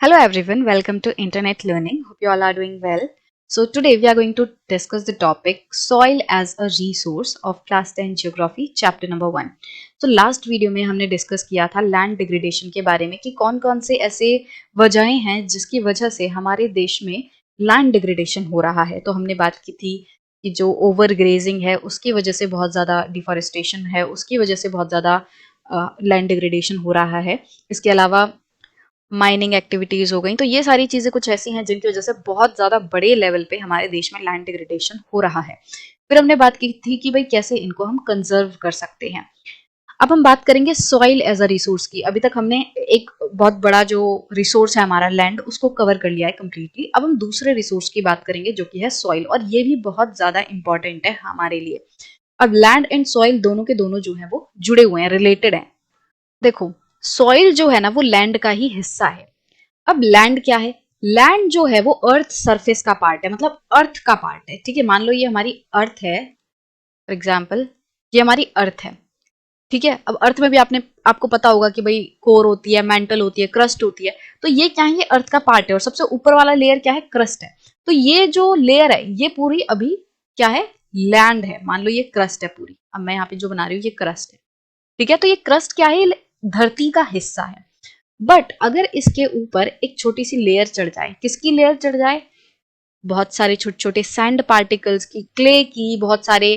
Hello everyone, welcome to Internet Learning. Hope you all are doing well. So today we are going to discuss the topic soil as a resource of class 10 geography chapter number 1. So last video में हमने discuss किया था land degradation के बारे में कि कौन-कौन से ऐसे वजहें हैं जिसकी वजह से हमारे देश में लैंड डिग्रेडेशन हो रहा है। तो हमने बात की थी कि जो ओवर ग्रेजिंग है उसकी वजह से बहुत ज़्यादा डिफॉरेस्टेशन है, उसकी वजह से बहुत ज़्यादा लैंड डिग्रेडेशन हो रहा है। इसके अलावा माइनिंग एक्टिविटीज हो गई। तो ये सारी चीजें कुछ ऐसी हैं जिनकी वजह से बहुत ज्यादा बड़े लेवल पे हमारे देश में लैंड डिग्रेडेशन हो रहा है। फिर हमने बात की थी कि भाई कैसे इनको हम कंजर्व कर सकते हैं। अब हम बात करेंगे सॉइल एज अ रिसोर्स की। अभी तक हमने एक बहुत बड़ा जो रिसोर्स है हमारा लैंड उसको कवर कर लिया है कंप्लीटली। अब हम दूसरे रिसोर्स की बात करेंगे जो कि है सॉइल, और ये भी बहुत ज्यादा इंपॉर्टेंट है हमारे लिए। अब लैंड एंड सॉइल दोनों के दोनों जो है वो जुड़े हुए हैं, रिलेटेड हैं। देखो, सॉइल जो है ना वो लैंड का ही हिस्सा है। अब लैंड क्या है? लैंड जो है वो अर्थ सरफेस का पार्ट है, मतलब अर्थ का पार्ट है। ठीक है, मान लो ये हमारी अर्थ है, फॉर एग्जाम्पल ये हमारी अर्थ है। ठीक है, अब अर्थ में भी आपको पता होगा कि भाई कोर होती है, मेंटल होती है, क्रस्ट होती है। तो ये क्या है? ये अर्थ का पार्ट है और सबसे ऊपर वाला लेयर क्या है? क्रस्ट है। तो ये जो लेयर है ये पूरी अभी क्या है? लैंड है। मान लो ये क्रस्ट है पूरी। अब मैं यहाँ पे जो बना रही हूँ ये क्रस्ट है। ठीक है, तो ये क्रस्ट क्या है? ये धरती का हिस्सा है। बट अगर इसके ऊपर एक छोटी सी लेयर चढ़ जाए, किसकी लेयर चढ़ जाए? बहुत सारे छोटे छोटे सैंड पार्टिकल्स की, क्ले की, बहुत सारे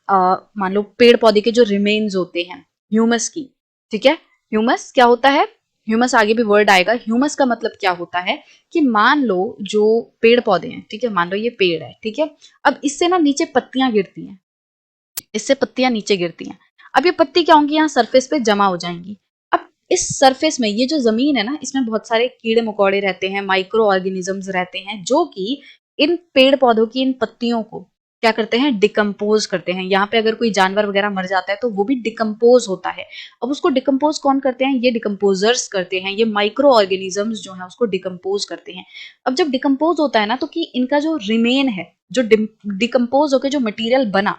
मान लो पेड़ पौधे के जो रिमेन्स होते हैं, ह्यूमस की। ठीक है, ह्यूमस क्या होता है? ह्यूमस आगे भी वर्ड आएगा। ह्यूमस का मतलब क्या होता है कि मान लो जो पेड़ पौधे हैं, ठीक है, मान लो ये पेड़ है, ठीक है, अब इससे ना नीचे पत्तियां गिरती हैं, इससे पत्तियां नीचे गिरती हैं। अब ये पत्ती क्या होंगी? यहाँ सरफेस पे जमा हो जाएंगी। अब इस सरफेस में ये जो जमीन है ना, इसमें बहुत सारे कीड़े मकोड़े रहते हैं, माइक्रो ऑर्गेनिजम्स रहते हैं, जो कि इन पेड़ पौधों की इन पत्तियों को क्या करते हैं? डिकम्पोज करते हैं। यहाँ पे अगर कोई जानवर वगैरह मर जाता है तो वो भी डिकम्पोज होता है। अब उसको डिकम्पोज कौन करते हैं? ये डिकम्पोजर्स करते हैं, ये माइक्रो ऑर्गेनिजम्स जो है उसको डिकम्पोज करते हैं। अब जब डिकम्पोज होता है ना, तो कि इनका जो रिमेन है, जो डिकम्पोज होकर जो मटीरियल बना,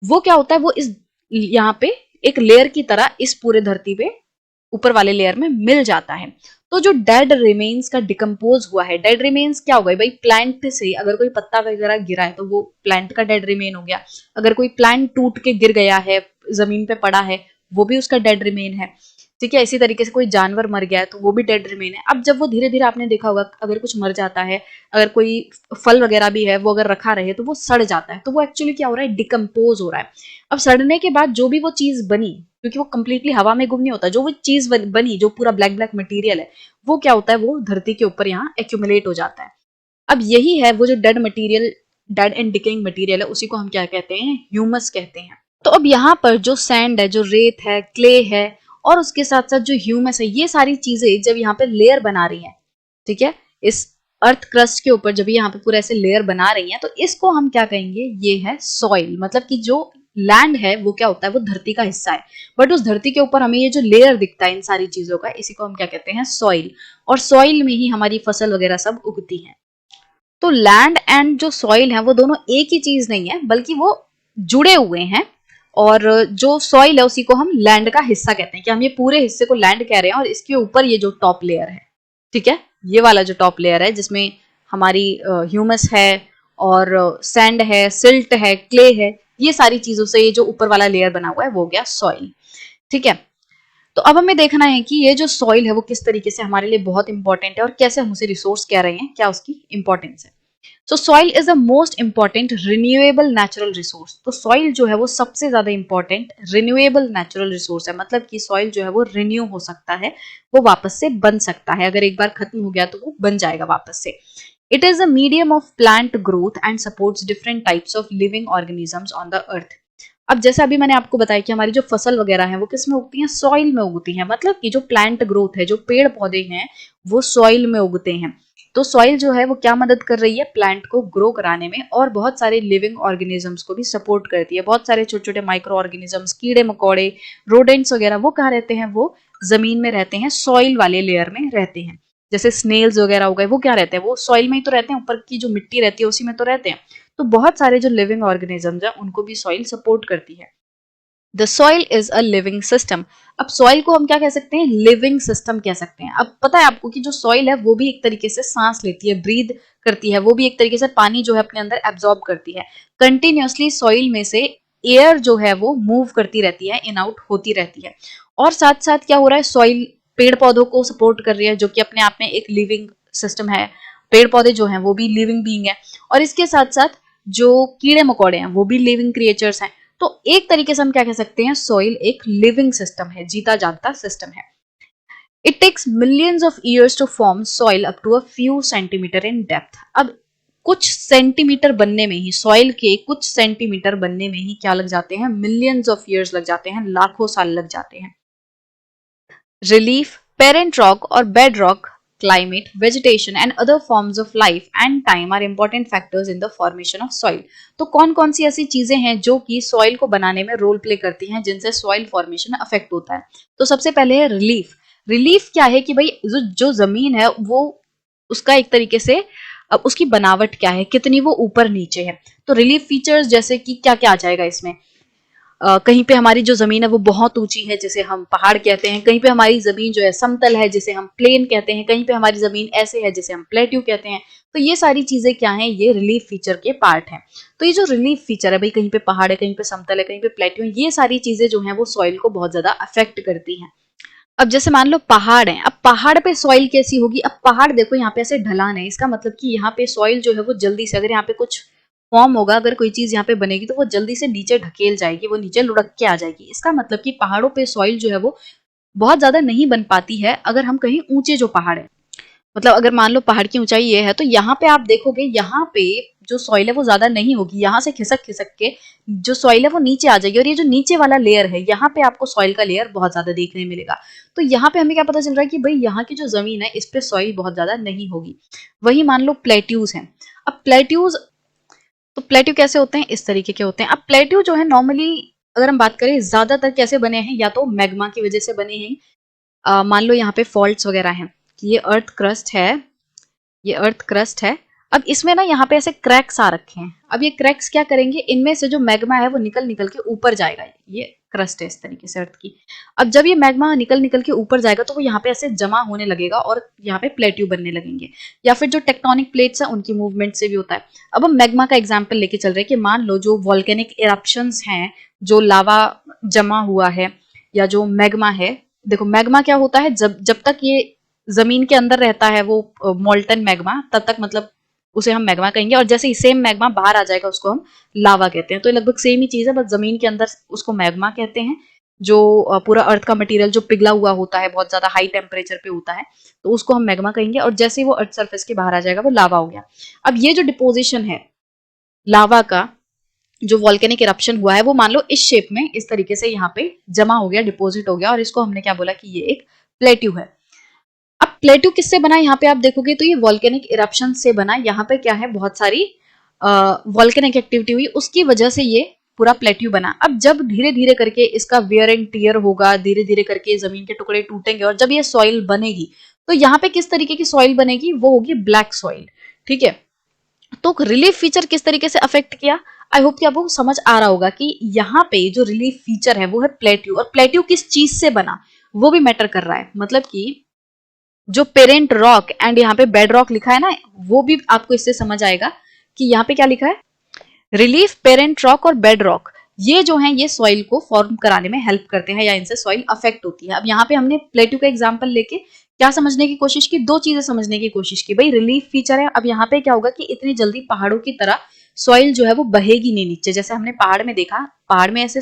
वो क्या होता है? वो इस यहाँ पे एक लेयर की तरह इस पूरे धरती पे ऊपर वाले लेयर में मिल जाता है। तो जो डेड रिमेन्स का डिकम्पोज हुआ है, डेड रिमेन्स क्या होगा भाई? प्लांट से अगर कोई पत्ता वगैरह गिरा है तो वो प्लांट का डेड रिमेन हो गया। अगर कोई प्लांट टूट के गिर गया है, जमीन पे पड़ा है, वो भी उसका डेड रिमेन है। ठीक है, इसी तरीके से कोई जानवर मर गया है तो वो भी डेड रिमेन है। अब जब वो धीरे धीरे, आपने देखा होगा, अगर कुछ मर जाता है, अगर कोई फल वगैरह भी है वो अगर रखा रहे तो वो सड़ जाता है। तो वो एक्चुअली क्या हो रहा है? डिकम्पोज हो रहा है। अब सड़ने के बाद जो भी वो चीज बनी, क्योंकि वो कंप्लीटली हवा में गुम नहीं होता, जो वो चीज बनी, जो पूरा ब्लैक ब्लैक मटेरियल है, वो क्या होता है? वो धरती के ऊपर यहाँ एक्यूमुलेट हो जाता है। अब यही है वो जो dead material, dead and decaying material है, उसी को हम क्या कहते हैं? ह्यूमस कहते हैं। तो अब यहाँ पर जो सैंड है, जो रेत है, क्ले है, और उसके साथ साथ जो ह्यूमस है, ये सारी चीजें जब यहाँ पे लेयर बना रही हैं, ठीक है, इस अर्थ क्रस्ट के ऊपर जब यहाँ पे पूरा ऐसे लेयर बना रही हैं, तो इसको हम क्या कहेंगे? ये है सॉइल। मतलब कि जो लैंड है वो क्या होता है? वो धरती का हिस्सा है, बट उस धरती के ऊपर हमें ये जो लेयर दिखता है इन सारी चीजों का, इसी को हम क्या कहते हैं? सॉइल। और सॉइल में ही हमारी फसल वगैरह सब उगती है। तो लैंड एंड जो सॉइल है वो दोनों एक ही चीज नहीं है, बल्कि वो जुड़े हुए हैं। और जो सॉइल है उसी को हम लैंड का हिस्सा कहते हैं, कि हम ये पूरे हिस्से को लैंड कह रहे हैं, और इसके ऊपर ये जो टॉप लेयर है, ठीक है, ये वाला जो टॉप लेयर है जिसमें हमारी ह्यूमस है और सैंड है, सिल्ट है, क्ले है, ये सारी चीजों से ये जो ऊपर वाला लेयर बना हुआ है वो हो गया सॉइल। ठीक है, तो अब हमें देखना है कि ये जो सॉइल है वो किस तरीके से हमारे लिए बहुत इंपॉर्टेंट है और कैसे हम उसे रिसोर्स कह रहे हैं, क्या उसकी इंपॉर्टेंस है। सो soil is the most important renewable natural resource. तो सॉइल जो है वो सबसे ज्यादा इंपॉर्टेंट रिन्यूएबल नेचुरल रिसोर्स है। मतलब कि सॉइल जो है वो रिन्यू हो सकता है, वो वापस से बन सकता है। अगर एक बार खत्म हो गया तो वो बन जाएगा वापस से। It is a medium of plant growth and supports different types of living organisms on the earth. अब जैसा अभी मैंने आपको बताया कि हमारी जो फसल वगैरह है वो किस में उगती हैं? सॉइल में उगती हैं। मतलब कि जो प्लांट ग्रोथ है, जो पेड़ पौधे हैं, वो सॉइल में उगते हैं। तो सॉइल जो है वो क्या मदद कर रही है? प्लांट को ग्रो कराने में, और बहुत सारे लिविंग ऑर्गेनिजम्स को भी सपोर्ट करती है। बहुत सारे छोटे छोटे माइक्रो ऑर्गेनिजम्स, कीड़े मकोड़े, रोडेंट्स वगैरह, वो कहाँ रहते हैं? वो जमीन में रहते हैं, सॉइल वाले लेयर में रहते हैं। जैसे स्नेल्स वगैरह हो गए, वो क्या रहते हैं? वो सॉइल में ही तो रहते हैं, ऊपर की जो मिट्टी रहती है उसी में तो रहते हैं। तो बहुत सारे जो लिविंग ऑर्गेनिजम्स हैं उनको भी सॉइल सपोर्ट करती है। The soil is a living system. अब सॉइल को हम क्या कह सकते हैं, लिविंग सिस्टम कह सकते हैं। अब पता है आपको कि जो सॉइल है वो भी एक तरीके से सांस लेती है, ब्रीद करती है, वो भी एक तरीके से पानी जो है अपने अंदर एब्जॉर्ब करती है। कंटिन्यूअसली सॉइल में से एयर जो है वो मूव करती रहती है, इन आउट होती रहती है। और साथ साथ क्या हो रहा है, सॉइल पेड़ पौधों को सपोर्ट कर रही है, जो कि अपने आप में एक लिविंग सिस्टम है। पेड़ पौधे जो हैं वो भी लिविंग बीइंग है। और इसके साथ साथ जो कीड़े मकोड़े हैं वो भी लिविंग क्रिएचर्स हैं। तो एक तरीके से हम क्या कह सकते हैं, सॉइल एक लिविंग सिस्टम है, जीता जागता सिस्टम है। It takes millions of years to form soil up to a few centimetre in depth. अब कुछ सेंटीमीटर बनने में ही, सॉइल के कुछ सेंटीमीटर बनने में ही क्या लग जाते हैं, मिलियंस ऑफ ईयर्स लग जाते हैं, लाखों साल लग जाते हैं। Relief, parent rock or bedrock, climate, vegetation and other forms of life and time are important factors in the formation of soil। तो कौन कौन सी ऐसी चीजें हैं जो कि सॉइल को बनाने में रोल प्ले करती हैं, जिनसे सॉइल फॉर्मेशन अफेक्ट होता है। तो सबसे पहले है रिलीफ। रिलीफ क्या है कि भाई जो जमीन है वो उसका एक तरीके से, अब उसकी बनावट क्या है, कितनी वो ऊपर नीचे है। तो रिलीफ फीचर्स जैसे कि क्या क्या आ जाएगा इसमें, कहीं पे हमारी जो जमीन है वो बहुत ऊंची है जिसे हम पहाड़ कहते हैं, कहीं पे हमारी जमीन जो है समतल है जिसे हम प्लेन कहते हैं, कहीं पे हमारी जमीन ऐसे है जिसे हम प्लेट्यू कहते हैं। तो ये सारी चीजें क्या हैं, ये रिलीफ फीचर के पार्ट हैं। तो ये जो रिलीफ फीचर है भाई, कहीं पे पहाड़ है, कहीं पे समतल है, कहीं पे प्लेट्यू है, ये सारी चीजें जो है वो सॉइल को बहुत ज्यादा अफेक्ट करती हैं। अब जैसे मान लो पहाड़ है, अब पहाड़ पे सॉइल कैसी होगी, अब पहाड़ देखो यहाँ पे ऐसे ढलान है, इसका मतलब कि यहाँ पे सॉइल जो है वो जल्दी से, अगर यहाँ पे कुछ फॉर्म होगा, अगर कोई चीज यहाँ पे बनेगी तो वो जल्दी से नीचे ढकेल जाएगी, वो नीचे लुढ़क के आ जाएगी। इसका मतलब कि पहाड़ों पे सॉइल जो है वो बहुत ज्यादा नहीं बन पाती है अगर हम कहीं ऊंचे जो पहाड़ है, मतलब अगर मान लो पहाड़ की ऊंचाई ये है तो यहाँ पे आप देखोगे यहाँ पे जो सॉइल है वो ज्यादा नहीं होगी, यहाँ से खिसक खिसक के जो सॉइल है वो नीचे आ जाएगी, और ये जो नीचे वाला लेयर है यहाँ पे आपको सॉइल का लेयर बहुत ज्यादा देखने मिलेगा। तो यहाँ पे हमें क्या पता चल रहा है कि भाई यहाँ की जो जमीन है इस पे सॉइल बहुत ज्यादा नहीं होगी। वही मान लो प्लेट्यूज हैं। अब प्लेट्यूज, तो प्लेट्यू कैसे होते हैं, इस तरीके के होते हैं। अब प्लेट्यू जो है नॉर्मली अगर हम बात करें ज्यादातर कैसे बने हैं, या तो मैग्मा की वजह से बने हैं। मान लो यहाँ पे फॉल्ट्स वगैरह हैं, ये अर्थ क्रस्ट है, ये अर्थ क्रस्ट है। अब इसमें ना यहाँ पे ऐसे क्रैक्स आ रखे हैं। अब ये क्रैक्स क्या करेंगे, इनमें से जो मैग्मा है वो निकल निकल के ऊपर जाएगा। ये क्रस्ट है इस तरीके से अर्थ की। अब जब ये मैग्मा निकल निकल के ऊपर जाएगा तो वो यहाँ पे ऐसे जमा होने लगेगा और यहाँ पे प्लेट्यू बनने लगेंगे। या फिर जो टेक्टोनिक प्लेट्स है उनकी मूवमेंट से भी होता है। अब हम मैग्मा का एग्जाम्पल लेके चल रहे हैं कि मान लो जो वॉल्केनिक इरप्शंस हैं, जो लावा जमा हुआ है या जो मैग्मा है। देखो मैग्मा क्या होता है, जब जब तक ये जमीन के अंदर रहता है वो मोल्टन मैग्मा, तब तक मतलब उसे हम मैग्मा कहेंगे, और जैसे ही सेम मैग्मा बाहर आ जाएगा उसको हम लावा कहते हैं। तो लगभग सेम ही चीज है, बस जमीन के अंदर उसको मैग्मा कहते हैं। जो पूरा अर्थ का मटेरियल जो पिघला हुआ होता है, बहुत ज्यादा हाई टेम्परेचर पे होता है, तो उसको हम मैग्मा कहेंगे। और जैसे ही वो अर्थ सरफेस के बाहर आ जाएगा वो लावा हो गया। अब ये जो डिपोजिशन है लावा का, जो वॉल्केनिक इरप्शन हुआ है, वो मान लो इस शेप में इस तरीके से यहाँ पे जमा हो गया, डिपोजिट हो गया, और इसको हमने क्या बोला कि ये एक प्लेट्यू है। अब प्लेट्यू किससे बना, यहाँ पे आप देखोगे तो ये वॉल्केनिक इरप्शन से बना। यहाँ पे क्या है, बहुत सारी वॉल्केनिक एक्टिविटी हुई, उसकी वजह से ये पूरा प्लेट्यू बना। अब जब धीरे धीरे करके इसका वेयर एंड टियर होगा, धीरे धीरे करके जमीन के टुकड़े टूटेंगे, और जब ये सॉइल बनेगी तो यहाँ पे किस तरीके की सॉइल बनेगी, वो होगी ब्लैक सॉइल। ठीक है, तो रिलीफ फीचर किस तरीके से अफेक्ट किया, आई होप कि आपको समझ आ रहा होगा कि यहाँ पे जो रिलीफ फीचर है वो है प्लेट्यू। और प्लेट्यू किस चीज से बना वो भी मैटर कर रहा है। मतलब कि जो पेरेंट रॉक एंड यहाँ पे बेड रॉक लिखा है ना, वो भी आपको इससे समझ आएगा कि यहाँ पे क्या लिखा है, रिलीफ, पेरेंट रॉक और बेड रॉक। ये जो है ये सॉइल को फॉर्म कराने में हेल्प करते हैं, या इनसे सॉइल अफेक्ट होती है। अब यहाँ पे हमने प्लेट्यू का एग्जांपल लेके क्या समझने की कोशिश की, दो चीजें समझने की कोशिश की। भाई रिलीफ फीचर है, अब यहाँ पे क्या होगा कि इतनी जल्दी पहाड़ों की तरह सॉइल जो है वो बहेगी नहीं नीचे। जैसे हमने पहाड़ में देखा, पहाड़ में ऐसे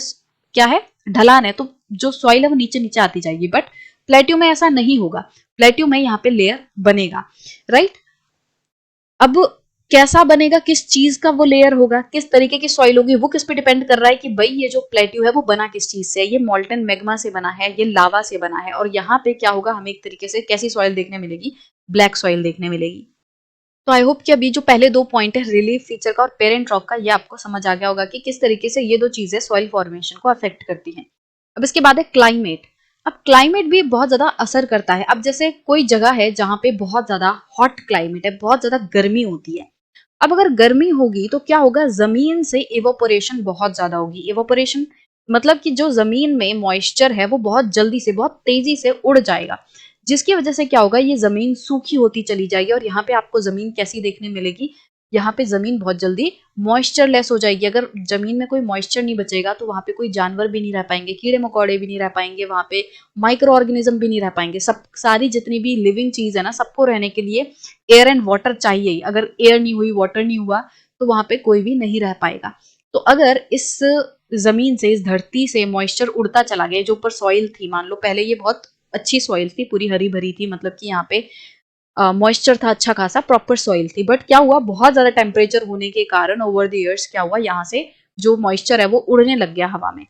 क्या है, ढलान है, तो जो सॉइल है वो नीचे नीचे आती जाएगी। बट प्लेट्यू में ऐसा नहीं होगा, प्लेट्यू में यहाँ पे लेयर बनेगा। राइट, अब कैसा बनेगा, किस चीज का वो लेयर होगा, किस तरीके की सॉइल होगी, वो किस पे डिपेंड कर रहा है कि भाई ये जो प्लेट्यू है वो बना किस चीज से है। ये मोल्टन मैग्मा से बना है, ये लावा से बना है। और यहाँ पे क्या होगा, हमें एक तरीके से कैसी सॉइल देखने मिलेगी, ब्लैक सॉइल देखने मिलेगी। तो आई होप कि अभी जो पहले दो पॉइंट है रिलीफ फीचर का और पेरेंट रॉक का, ये आपको समझ आ गया होगा कि किस तरीके से ये दो चीजें सॉइल फॉर्मेशन को अफेक्ट करती हैं। अब इसके बाद है क्लाइमेट। अब क्लाइमेट भी बहुत ज्यादा असर करता है। अब जैसे कोई जगह है जहां पे बहुत ज्यादा हॉट क्लाइमेट है, बहुत ज्यादा गर्मी होती है। अब अगर गर्मी होगी तो क्या होगा, जमीन से इवोपोरेशन बहुत ज्यादा होगी। इवोपोरेशन मतलब कि जो जमीन में मॉइस्चर है वो बहुत जल्दी से, बहुत तेजी से उड़ जाएगा, जिसकी वजह से क्या होगा, ये जमीन सूखी होती चली जाएगी। और यहाँ पे आपको जमीन कैसी देखने मिलेगी, यहाँ पे जमीन बहुत जल्दी मॉइस्चरलेस हो जाएगी। अगर जमीन में कोई मॉइस्चर नहीं बचेगा तो वहां पे कोई जानवर भी नहीं रह पाएंगे, कीड़े मकोड़े भी नहीं रह पाएंगे, वहां पे माइक्रो ऑर्गेनिज्म भी नहीं रह पाएंगे। सब सारी जितनी भी लिविंग चीज है ना, सबको रहने के लिए एयर एंड वाटर चाहिए ही। अगर एयर नहीं हुई, वाटर नहीं हुआ, तो वहां पे कोई भी नहीं रह पाएगा। तो अगर इस जमीन से, इस धरती से मॉइस्चर उड़ता चला गया, जो ऊपर सॉइल थी, मान लो पहले ये बहुत अच्छी सॉइल थी, पूरी हरी भरी थी, मतलब कि यहाँ पे मॉइस्चर था अच्छा खासा, प्रॉपर सॉइल थी, बट क्या हुआ, बहुत ज्यादा टेम्परेचर होने के कारण ओवर द इयर्स क्या हुआ, यहाँ से जो मॉइस्चर है वो उड़ने लग गया हवा में,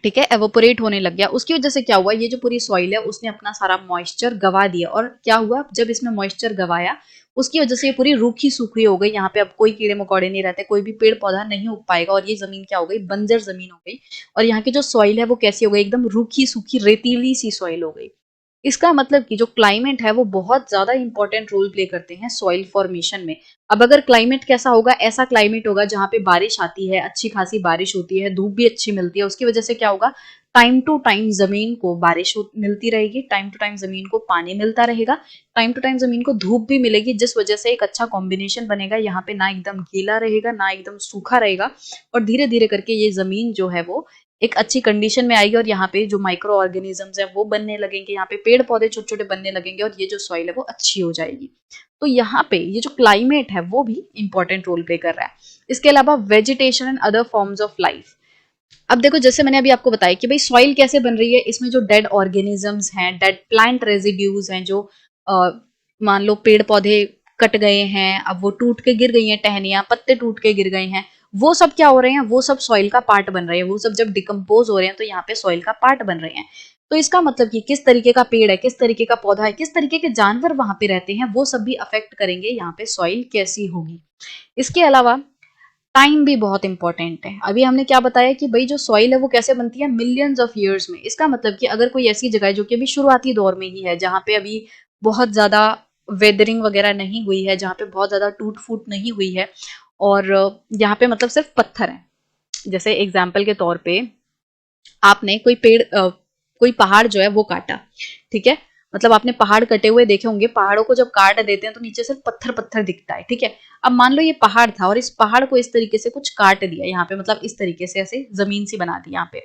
ठीक है, एवोपोरेट होने लग गया। उसकी वजह से क्या हुआ, ये जो पूरी सॉइल है उसने अपना सारा मॉइस्चर गवा दिया। और क्या हुआ, जब इसमें मॉइस्चर गवाया, उसकी वजह से ये पूरी रूखी सूखी हो गई। यहाँ पे अब कोई कीड़े मकोड़े नहीं रहते, कोई भी पेड़ पौधा नहीं उग पाएगा, और ये जमीन क्या हो गई, बंजर जमीन हो गई। और यहाँ की जो सॉइल है वो कैसी हो गई, एकदम रूखी सूखी रेतीली सी सॉइल हो गई। इसका मतलब कि जो क्लाइमेट है वो बहुत ज्यादा इंपॉर्टेंट रोल प्ले करते हैं सॉइल फॉर्मेशन में। अब अगर क्लाइमेट कैसा होगा, ऐसा क्लाइमेट होगा जहाँ पे बारिश आती है, अच्छी खासी बारिश होती है, धूप भी अच्छी मिलती है, उसकी वजह से क्या होगा, टाइम टू टाइम जमीन को बारिश मिलती रहेगी, टाइम टू टाइम जमीन को पानी मिलता रहेगा, टाइम टू टाइम जमीन को धूप भी मिलेगी, जिस वजह से एक अच्छा कॉम्बिनेशन बनेगा। यहाँ पे ना एकदम गीला रहेगा, ना एकदम सूखा रहेगा, और धीरे धीरे करके ये जमीन जो है वो एक अच्छी कंडीशन में आएगी। और यहाँ पे जो माइक्रो ऑर्गेनिजम्स है वो बनने लगेंगे, यहाँ पे पेड़ पौधे छोटे छोटे बनने लगेंगे, और ये जो सॉइल है वो अच्छी हो जाएगी। तो यहाँ पे ये जो क्लाइमेट है वो भी इंपॉर्टेंट रोल प्ले कर रहा है। इसके अलावा vegetation and other forms of life. अब देखो, जैसे मैंने अभी आपको बताया कि भाई सॉइल कैसे बन रही है, इसमें जो डेड ऑर्गेनिजम्स हैं, डेड प्लांट रेजिड्यूज हैं, जो मान लो पेड़ पौधे कट गए हैं, अब वो टूट के गिर गई हैं, टहनियां, पत्ते टूट के गिर गए हैं, वो सब क्या हो रहे हैं, वो सब सॉइल का पार्ट बन रहे हैं। वो सब जब डिकम्पोज हो रहे हैं तो यहाँ पे सॉइल का पार्ट बन रहे हैं। तो इसका मतलब कि किस तरीके का पेड़ है, किस तरीके का पौधा है, किस तरीके के जानवर वहां पे रहते हैं, वो सब भी अफेक्ट करेंगे यहाँ पे सॉइल कैसी होगी। इसके अलावा टाइम भी बहुत इंपॉर्टेंट है। अभी हमने क्या बताया कि भाई जो सॉइल है वो कैसे बनती है, मिलियंस ऑफ ईयर्स में। इसका मतलब कि अगर कोई ऐसी जगह है जो कि अभी शुरुआती दौर में ही है, जहाँ पे अभी बहुत ज्यादा वेदरिंग वगैरह नहीं हुई है, जहाँ पे बहुत ज्यादा टूट फूट नहीं हुई है, और यहाँ पे मतलब सिर्फ पत्थर है। जैसे एग्जाम्पल के तौर पे आपने कोई कोई पहाड़ जो है वो काटा, ठीक है, मतलब आपने पहाड़ कटे हुए देखे होंगे, पहाड़ों को जब काट देते हैं तो नीचे सिर्फ पत्थर पत्थर दिखता है, ठीक है। अब मान लो ये पहाड़ था और इस पहाड़ को इस तरीके से कुछ काट दिया यहाँ पे, मतलब इस तरीके से ऐसे जमीन सी बना दी यहाँ पे।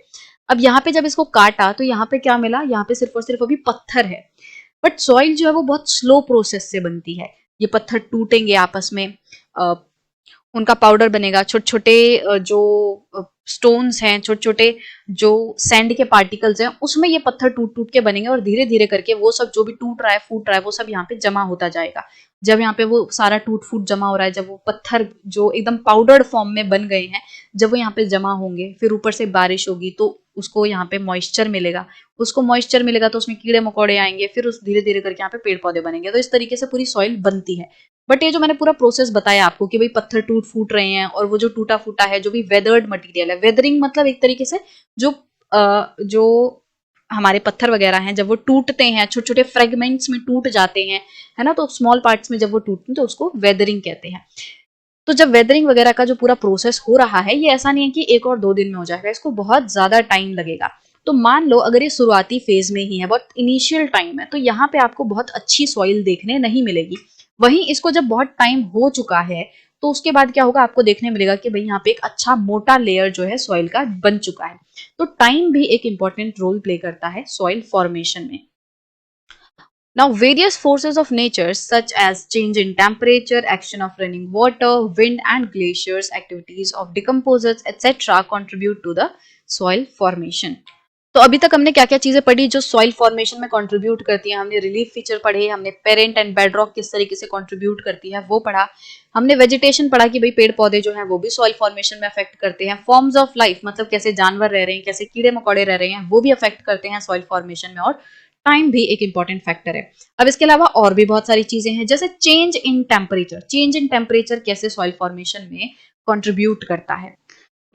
अब यहाँ पे जब इसको काटा तो यहाँ पे क्या मिला, यहाँ पे सिर्फ और सिर्फ अभी पत्थर है। बट सॉइल जो है वो बहुत स्लो प्रोसेस से बनती है। ये पत्थर टूटेंगे आपस में, उनका पाउडर बनेगा, छोटे छोटे जो स्टोन्स हैं, छोटे छोटे जो सैंड के पार्टिकल्स हैं, उसमें ये पत्थर टूट टूट के बनेंगे, और धीरे धीरे करके वो सब जो भी टूट रहा है, फूट रहा है, वो सब यहाँ पे जमा होता जाएगा। जब यहाँ पे वो सारा टूट फूट जमा हो रहा है, जब वो पत्थर जो एकदम पाउडर्ड फॉर्म में बन गए हैं, जब वो यहाँ पे जमा होंगे, फिर ऊपर से बारिश होगी तो उसको यहाँ पे मॉइस्चर मिलेगा, उसको मॉइस्चर मिलेगा तो उसमें कीड़े मकोड़े आएंगे, फिर उस धीरे धीरे करके यहाँ पे पेड़ पौधे बनेंगे। तो इस तरीके से पूरी सॉइल बनती है। बट ये जो मैंने पूरा प्रोसेस बताया आपको कि भाई पत्थर टूट फूट रहे हैं, और वो जो टूटा फूटा है, जो भी वेदर्ड मटेरियल है, वेदरिंग मतलब एक तरीके से जो हमारे पत्थर वगैरह हैं, जब वो टूटते हैं, छोटे छोटे फ्रेगमेंट्स में टूट जाते हैं, है ना, तो स्मॉल पार्ट्स में जब वो टूटते हैं तो उसको वेदरिंग कहते हैं। तो जब वेदरिंग वगैरह का जो पूरा प्रोसेस हो रहा है, ये ऐसा नहीं है कि 1 और 2 दिन में हो जाएगा, इसको बहुत ज्यादा टाइम लगेगा। तो मान लो अगर ये शुरुआती फेज में ही है, बहुत इनिशियल टाइम है, तो यहाँ पे आपको बहुत अच्छी सॉइल देखने नहीं मिलेगी। वहीं इसको जब बहुत टाइम हो चुका है तो उसके बाद क्या होगा, आपको देखने मिलेगा कि भाई यहाँ पे एक अच्छा मोटा लेयर जो है सॉइल का बन चुका है। तो टाइम भी एक इंपॉर्टेंट रोल प्ले करता है सॉइल फॉर्मेशन में। Now, various forces of nature such as change in temperature, action of running water, wind and glaciers, activities of decomposers, etc. contribute to the soil formation. तो अभी तक हमने क्या क्या चीजें पढ़ी जो सॉइल फॉर्मेशन में कंट्रीब्यूट करती हैं। हमने रिलीफ फीचर पढ़े, हमने पेरेंट एंड बेडरॉक किस तरीके से कंट्रीब्यूट करती है वो पढ़ा, हमने वेजिटेशन पढ़ा कि भाई पेड़ पौधे जो हैं वो भी सॉइल फॉर्मेशन में अफेक्ट करते हैं, फॉर्म्स ऑफ लाइफ मतलब कैसे जानवर रह रहे हैं, कैसे कीड़े मकोड़े रह रहे हैं, वो भी अफेक्ट करते हैं सॉइल फॉर्मेशन में, और टाइम भी एक इंपॉर्टेंट फैक्टर है। अब इसके अलावा और भी बहुत सारी चीजें हैं, जैसे change in temperature. Change in temperature कैसे सॉइल फॉर्मेशन में कंट्रीब्यूट करता है,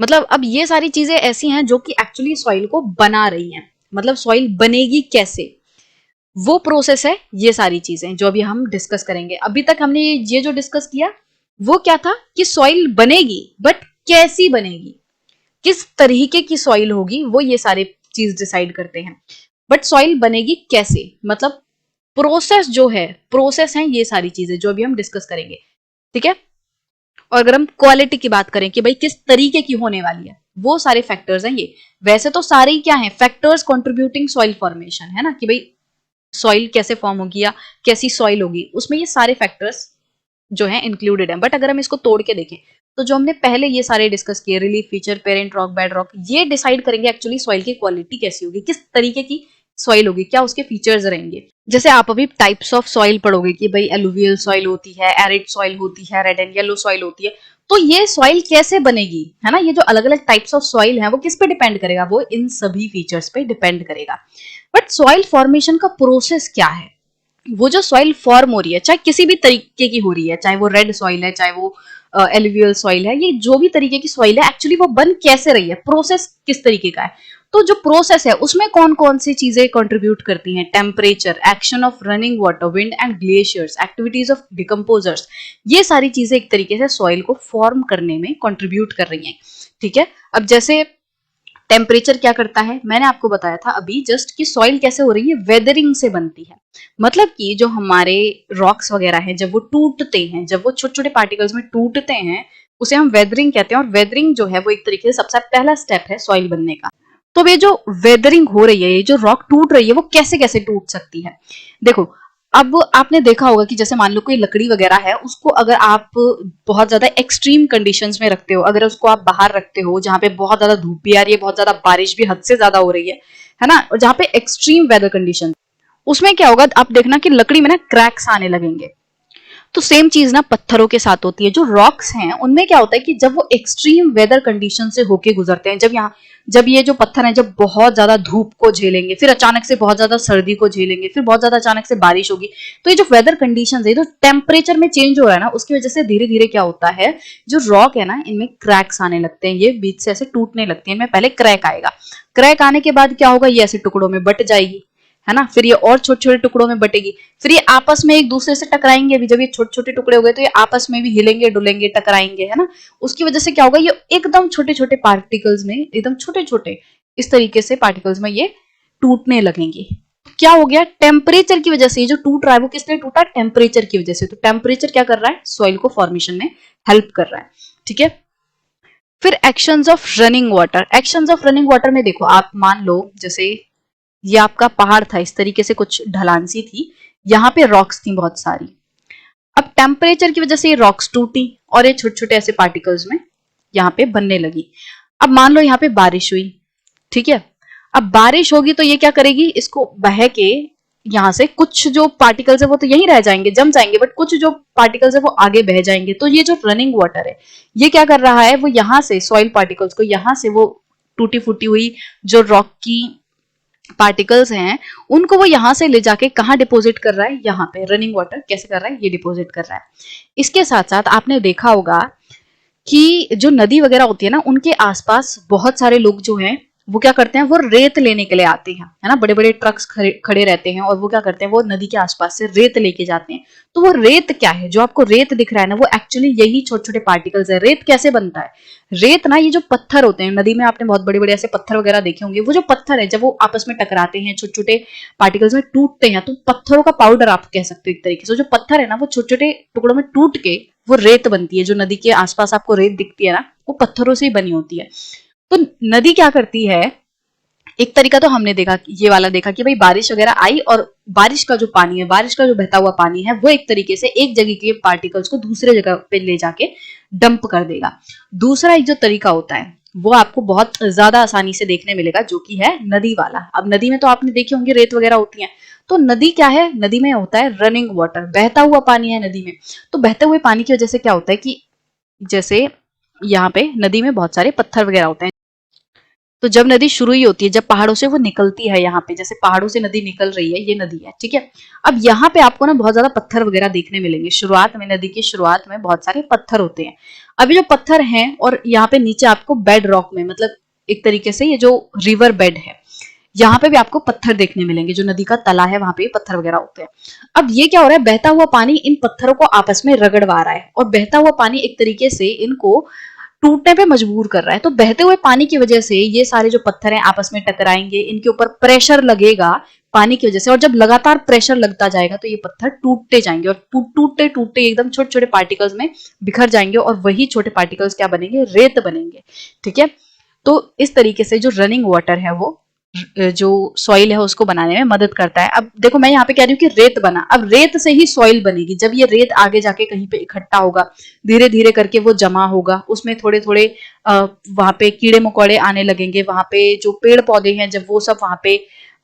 मतलब अब ये सारी चीजें ऐसी हैं जो कि एक्चुअली सॉइल को बना रही हैं, मतलब सॉइल बनेगी कैसे, वो प्रोसेस है। ये सारी चीजें जो अभी हम डिस्कस करेंगे। अभी तक हमने ये जो डिस्कस किया वो क्या था कि सॉइल बनेगी, बट कैसी बनेगी, किस तरीके की सॉइल होगी वो ये सारे चीज डिसाइड करते हैं। बट सॉइल बनेगी कैसे, मतलब प्रोसेस जो है, प्रोसेस है ये सारी चीजें जो अभी हम डिस्कस करेंगे, ठीक है। और अगर हम क्वालिटी की बात करें कि भाई किस तरीके की होने वाली है, वो सारे फैक्टर्स हैं ये। वैसे तो सारे ही क्या है, फैक्टर्स कंट्रीब्यूटिंग सॉइल फॉर्मेशन, है ना, कि भाई सॉइल कैसे फॉर्म होगी या कैसी सॉइल होगी, उसमें ये सारे फैक्टर्स जो है इंक्लूडेड है। बट अगर हम इसको तोड़ के देखें तो जो हमने पहले ये सारे डिस्कस किए, relief feature, parent rock, bed rock, ये डिसाइड करेंगे एक्चुअली सॉइल की क्वालिटी कैसी होगी, किस तरीके की सॉइल होगी, क्या उसके फीचर्स रहेंगे। जैसे आप अभी टाइप्स ऑफ सॉइल पढ़ोगे कि भाई एलुवियल सॉइल होती है, एरिड सॉइल होती है, रेड एंड येलो सॉइल होती है, तो ये सॉइल कैसे बनेगी, है ना, ये जो अलग अलग टाइप्स ऑफ सॉइल है वो किस पे डिपेंड करेगा, वो इन सभी फीचर्स पे डिपेंड करेगा। बट सॉइल फॉर्मेशन का प्रोसेस क्या है, वो जो सॉइल फॉर्म हो रही है, चाहे किसी भी तरीके की हो रही है, चाहे वो रेड सॉइल है, चाहे वो एलुवियल सॉइल है, ये जो भी तरीके की सॉइल है एक्चुअली वो बन कैसे रही है, प्रोसेस किस तरीके का है। तो जो प्रोसेस है उसमें कौन कौन सी चीजें कंट्रीब्यूट करती हैं, temperature, action of running water, wind and glaciers, activities of decomposers, ये सारी चीजें एक तरीके से सॉइल को फॉर्म करने में कंट्रीब्यूट कर रही हैं, ठीक है। अब जैसे टेम्परेचर क्या करता है, मैंने आपको बताया था अभी जस्ट कि सॉइल कैसे हो रही है, वेदरिंग से बनती है। मतलब कि जो हमारे रॉक्स वगैरह हैं जब वो टूटते हैं, जब वो छोटे छोटे पार्टिकल्स में टूटते हैं, उसे हम वेदरिंग कहते हैं। और वेदरिंग जो है वो एक तरीके से सबसे पहला स्टेप है सॉइल बनने का। तो ये जो वेदरिंग हो रही है, ये जो रॉक टूट रही है, वो कैसे कैसे टूट सकती है, देखो। अब आपने देखा होगा कि जैसे मान लो कोई लकड़ी वगैरह है, उसको अगर आप बहुत ज्यादा एक्सट्रीम कंडीशंस में रखते हो, अगर उसको आप बाहर रखते हो जहां पे बहुत ज्यादा धूप भी आ रही है, बहुत ज्यादा बारिश भी हद से ज्यादा हो रही है ना, और जहां पे एक्सट्रीम वेदर कंडीशन, उसमें क्या होगा, आप देखना कि लकड़ी में ना क्रैक्स आने लगेंगे। तो सेम चीज ना पत्थरों के साथ होती है। जो रॉक्स हैं उनमें क्या होता है कि जब वो एक्सट्रीम वेदर कंडीशन से होके गुजरते हैं, जब ये जो पत्थर हैं जब बहुत ज्यादा धूप को झेलेंगे, फिर अचानक से बहुत ज्यादा सर्दी को झेलेंगे, फिर बहुत ज्यादा अचानक से बारिश होगी, तो ये जो वेदर कंडीशंस है, तो टेम्परेचर में चेंज हो रहा है ना, उसकी वजह से धीरे धीरे क्या होता है, जो रॉक है ना इनमें क्रैक्स आने लगते हैं, ये बीच से ऐसे टूटने लगती है, इनमें पहले क्रैक आएगा। क्रैक आने के बाद क्या होगा, ये ऐसे टुकड़ों में बट जाएगी, है ना, फिर ये और छोटे छोटे टुकड़ों में बटेगी, फिर ये आपस में एक दूसरे से टकराएंगे भी, जब ये छोटे छोटे टुकड़े हो गए तो ये आपस में भी हिलेंगे डुलेंगे टकराएंगे, है ना। उसकी वजह से क्या होगा, ये एकदम छोटे छोटे पार्टिकल्स में, एकदम छोटे छोटे इस तरीके से पार्टिकल्स में ये टूटने लगेंगे। क्या हो गया, टेम्परेचर की वजह से ये जो टूट रहा है वो किस लिए टूटा, टेम्परेचर की वजह से। तो टेम्परेचर क्या कर रहा है, सॉइल को फॉर्मेशन में हेल्प कर रहा है, ठीक है। फिर actions of running water, actions of running water में देखो, आप मान लो जैसे ये आपका पहाड़ था, इस तरीके से कुछ ढलान सी थी, यहाँ पे रॉक्स थी बहुत सारी। अब टेम्परेचर की वजह से ये रॉक्स टूटी और ये छोटे छोटे ऐसे पार्टिकल्स में यहाँ पे बनने लगी। अब मान लो यहाँ पे बारिश हुई, ठीक है। अब बारिश होगी तो ये क्या करेगी, इसको बह के यहाँ से कुछ जो पार्टिकल्स है वो तो यहीं रह जाएंगे, जम जाएंगे, बट कुछ जो पार्टिकल्स है वो आगे बह जाएंगे। तो ये जो रनिंग वाटर है ये क्या कर रहा है, वो यहाँ से सॉइल पार्टिकल्स को, यहाँ से वो टूटी फूटी हुई जो रॉक की पार्टिकल्स हैं उनको वो यहां से ले जाके कहां डिपॉजिट कर रहा है, यहाँ पे रनिंग वाटर कैसे कर रहा है, ये डिपॉजिट कर रहा है। इसके साथ साथ आपने देखा होगा कि जो नदी वगैरह होती है ना, उनके आसपास बहुत सारे लोग जो हैं वो क्या करते हैं, वो रेत लेने के लिए आते हैं, है ना, बड़े बड़े ट्रक्स खड़े रहते हैं और वो क्या करते हैं, वो नदी के आसपास से रेत लेके जाते हैं। तो वो रेत क्या है, जो आपको रेत दिख रहा है ना, वो एक्चुअली यही छोटे छोटे पार्टिकल्स है। रेत कैसे बनता है, रेत ना ये जो पत्थर होते हैं नदी में, आपने बहुत बड़े बड़े ऐसे पत्थर वगैरह देखे होंगे, वो जो पत्थर है जब वो आपस में टकराते हैं, छोटे छोटे पार्टिकल्स में टूटते हैं, तो पत्थरों का पाउडर आप कह सकते हो एक तरीके से। जो पत्थर है ना वो छोटे छोटे टुकड़ों में टूट के वो रेत बनती है। जो नदी के आसपास आपको रेत दिखती है ना, वो पत्थरों से ही बनी होती है। तो नदी क्या करती है, एक तरीका तो हमने देखा, ये वाला देखा कि भाई बारिश वगैरह आई और बारिश का जो पानी है, बारिश का जो बहता हुआ पानी है, वो एक तरीके से एक जगह के पार्टिकल्स को दूसरे जगह पे ले जाके डंप कर देगा। दूसरा एक जो तरीका होता है वो आपको बहुत ज्यादा आसानी से देखने मिलेगा, जो कि है नदी वाला। अब नदी में तो आपने देखे होंगे रेत वगैरह होती है, तो नदी क्या है, नदी में होता है रनिंग वाटर, बहता हुआ पानी है नदी में। तो बहते हुए पानी की वजह से क्या होता है कि जैसे यहाँ पे नदी में बहुत सारे पत्थर वगैरह होते हैं, तो जब नदी शुरू ही होती है, जब पहाड़ों से वो निकलती है, यहाँ पे जैसे पहाड़ों से नदी निकल रही है, ये नदी है, ठीक है। अब यहाँ पे आपको ना बहुत ज्यादा पत्थर वगैरह देखने मिलेंगे, शुरुआत में, नदी की शुरुआत में बहुत सारे पत्थर होते हैं। अभी जो पत्थर हैं और यहाँ पे नीचे आपको बेड रॉक में, मतलब एक तरीके से ये जो रिवर बेड है, यहाँ पे भी आपको पत्थर देखने मिलेंगे, जो नदी का तला है वहां पे पत्थर वगैरह होते हैं। अब ये क्या हो रहा है, बहता हुआ पानी इन पत्थरों को आपस में रगड़वा रहा है, और बहता हुआ पानी एक तरीके से इनको टूटने पे मजबूर कर रहा है। तो बहते हुए पानी की वजह से ये सारे जो पत्थर हैं आपस में टकराएंगे, इनके ऊपर प्रेशर लगेगा पानी की वजह से, और जब लगातार प्रेशर लगता जाएगा तो ये पत्थर टूटते जाएंगे, और टूटते टूटते एकदम छोटे छोटे पार्टिकल्स में बिखर जाएंगे, और वही छोटे पार्टिकल्स क्या बनेंगे, रेत बनेंगे। ठीक है, तो इस तरीके से जो रनिंग वाटर है वो जो सॉइल है उसको बनाने में मदद करता है। अब देखो मैं यहाँ पे कह रही हूँ कि रेत बना, अब रेत से ही सॉइल बनेगी। जब ये रेत आगे जाके कहीं पे इकट्ठा होगा, धीरे धीरे करके वो जमा होगा, उसमें थोड़े थोड़े वहां पे कीड़े मकोड़े आने लगेंगे, वहां पे जो पेड़ पौधे हैं जब वो सब वहां पे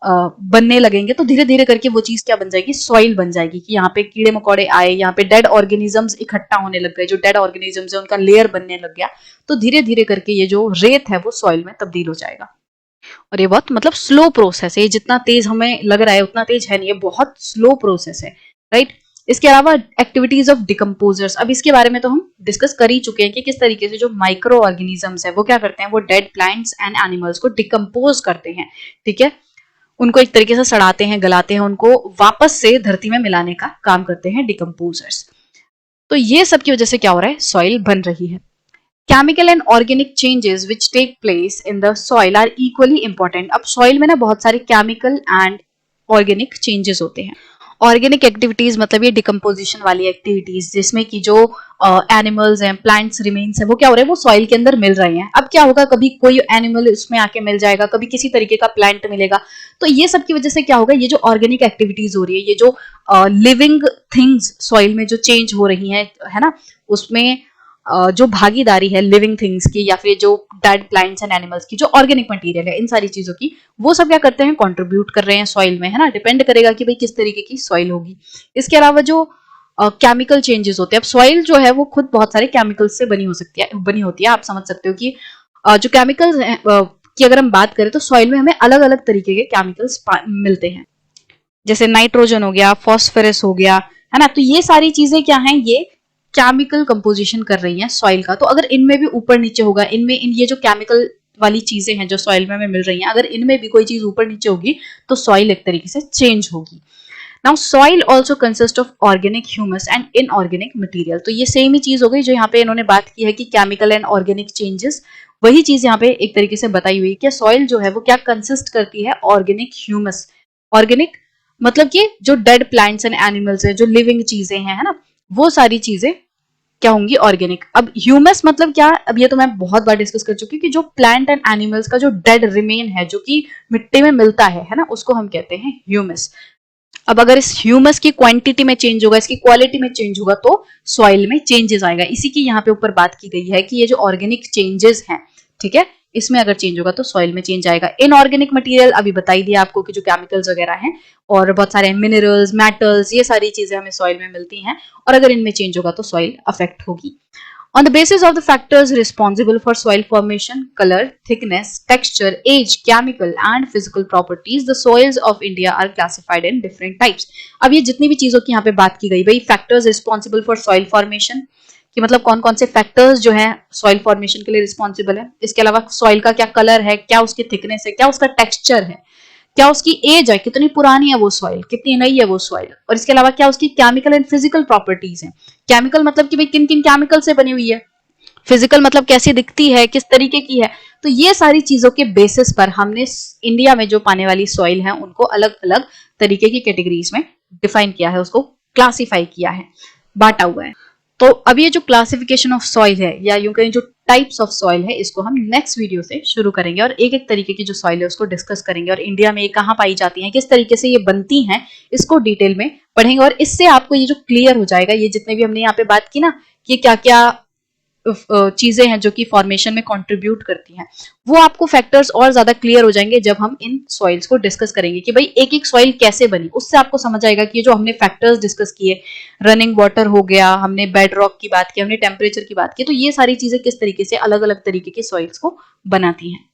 बनने लगेंगे, तो धीरे धीरे करके वो चीज क्या बन जाएगी, सॉइल बन जाएगी। कि यहाँ पे कीड़े मकोड़े आए, यहाँ पे डेड ऑर्गेनिजम्स इकट्ठा होने लग गए, जो डेड ऑर्गेनिजम्स है उनका लेयर बनने लग गया, तो धीरे धीरे करके ये जो रेत है वो सॉइल में तब्दील हो जाएगा। और ये बहुत मतलब स्लो प्रोसेस है, ये जितना तेज हमें लग रहा है उतना तेज है नहीं, ये बहुत स्लो प्रोसेस है, राइट। इसके अलावा एक्टिविटीज ऑफ डिकम्पोजर्स, अब इसके बारे में तो हम डिस्कस कर ही चुके हैं कि किस तरीके से जो माइक्रो ऑर्गेनिजम्स है वो क्या करते हैं, वो डेड प्लांट्स एंड एनिमल्स को डिकम्पोज करते हैं। ठीक है, उनको एक तरीके से सड़ाते हैं, गलाते हैं, उनको वापस से धरती में मिलाने का काम करते हैं डिकम्पोजर्स। तो ये सब की वजह से क्या हो रहा है, सॉइल बन रही है। Chemical and organic changes which take place in the soil are equally important. अब सॉइल में ना बहुत सारे केमिकल एंड ऑर्गेनिक चेंजेस होते हैं। ऑर्गेनिक एक्टिविटीज मतलब ये डिकम्पोजिशन वाली एक्टिविटीज, जिसमें कि जो एनिमल्स हैं, प्लांट्स रिमेन्स हैं, वो क्या हो रहे हैं, वो सॉइल के अंदर मिल रहे हैं। अब क्या होगा, कभी कोई एनिमल उसमें आके मिल जाएगा, कभी किसी तरीके का प्लांट मिलेगा, तो ये सब की वजह से क्या होगा, ये जो ऑर्गेनिक एक्टिविटीज हो रही है, ये जो लिविंग थिंग्स सॉइल में जो चेंज हो रही हैं, है ना, उसमें जो भागीदारी है लिविंग थिंग्स की, या फिर जो डेड प्लांट्स एंड एनिमल्स की, जो ऑर्गेनिक मटेरियल है, इन सारी चीजों की, वो सब क्या करते हैं, कंट्रीब्यूट कर रहे हैं सॉइल में, है ना। डिपेंड करेगा कि भाई किस तरीके की सॉइल होगी। इसके अलावा जो केमिकल चेंजेस होते हैं, अब सॉइल जो है वो खुद बहुत सारे केमिकल्स से बनी होती है। आप समझ सकते हो कि जो केमिकल्स की अगर हम बात करें तो सॉइल में हमें अलग अलग तरीके के केमिकल्स मिलते हैं, जैसे नाइट्रोजन हो गया, फॉस्फोरस हो गया, है ना। तो ये सारी चीजें क्या हैं, ये केमिकल कंपोजिशन कर रही हैं सॉइल का। तो अगर इनमें भी ऊपर नीचे होगा, इनमें ये जो केमिकल वाली चीजें हैं जो सॉइल में हमें मिल रही हैं, अगर इनमें भी कोई चीज ऊपर नीचे होगी तो सॉइल एक तरीके से चेंज होगी। Now soil also consist of organic humus and inorganic material. तो ये सेम ही चीज हो गई जो यहाँ पे इन्होंने बात की है कि केमिकल एंड ऑर्गेनिक चेंजेस, वही चीज यहाँ पे एक तरीके से बताई हुई है कि सॉइल जो है वो क्या कंसिस्ट करती है, ऑर्गेनिक ह्यूमस। ऑर्गेनिक मतलब कि जो डेड प्लांट्स एंड एनिमल्स है, जो लिविंग चीजें हैं, है ना, वो सारी चीजें क्या होंगी, ऑर्गेनिक। अब ह्यूमस मतलब क्या, अब ये तो मैं बहुत बार डिस्कस कर चुकी हूँ कि जो प्लांट एंड एनिमल्स का जो डेड रिमेन है, जो कि मिट्टी में मिलता है ना, उसको हम कहते हैं ह्यूमस। अब अगर इस ह्यूमस की क्वांटिटी में चेंज होगा, इसकी क्वालिटी में चेंज होगा, तो सॉइल में चेंजेस आएगा। इसी की यहाँ पे ऊपर बात की गई है कि ये जो ऑर्गेनिक चेंजेस हैं, ठीक है, इसमें अगर चेंज होगा तो सॉइल में चेंज आएगा। इनऑर्गेनिक मटेरियल अभी बताई दिया आपको कि जो केमिकल्स वगैरह हैं और बहुत सारे मिनरल्स, मेटल्स, ये सारी चीजें हमें सॉइल में मिलती हैं, और अगर इनमें चेंज होगा तो सॉइल अफेक्ट होगी। On the basis of the factors responsible for soil formation, color, thickness, texture, age, chemical and physical properties, the soils of India are classified in different types. अब ये जितनी भी चीजों की यहाँ पे बात की गई, भाई factors responsible for soil formation, कि मतलब कौन कौन से फैक्टर्स जो हैं सॉइल फॉर्मेशन के लिए रिस्पॉन्सिबल है। इसके अलावा सॉइल का क्या कलर है, क्या उसकी थिकनेस है, क्या उसका टेक्सचर है, क्या उसकी एज है, कितनी पुरानी है वो सॉइल, कितनी नई है वो सॉइल, और इसके अलावा क्या उसकी केमिकल एंड फिजिकल प्रॉपर्टीज हैं। केमिकल मतलब कि भाई किन किन केमिकल से बनी हुई है, फिजिकल मतलब कैसी दिखती है, किस तरीके की है। तो ये सारी चीजों के बेसिस पर हमने इंडिया में जो पाने वाली सॉइल है उनको अलग अलग तरीके की कैटेगरीज में डिफाइन किया है, उसको क्लासिफाई किया है, बांटा हुआ है। तो अब ये जो क्लासिफिकेशन ऑफ सॉइल है, या यूं कहें जो टाइप्स ऑफ सॉइल है, इसको हम नेक्स्ट वीडियो से शुरू करेंगे और एक एक तरीके की जो सॉइल है उसको डिस्कस करेंगे, और इंडिया में ये कहाँ पाई जाती हैं, किस तरीके से ये बनती हैं, इसको डिटेल में पढ़ेंगे। और इससे आपको ये जो क्लियर हो जाएगा, ये जितने भी हमने यहाँ पे बात की ना कि क्या क्या चीजें हैं जो कि फॉर्मेशन में कंट्रीब्यूट करती हैं, वो आपको फैक्टर्स और ज्यादा क्लियर हो जाएंगे जब हम इन सॉइल्स को डिस्कस करेंगे कि भाई एक एक सॉइल कैसे बनी। उससे आपको समझ आएगा कि ये जो हमने फैक्टर्स डिस्कस किए, रनिंग वाटर हो गया, हमने बेड रॉक की बात की, हमने टेम्परेचर की बात की, तो ये सारी चीजें किस तरीके से अलग अलग तरीके की सॉइल्स को बनाती हैं।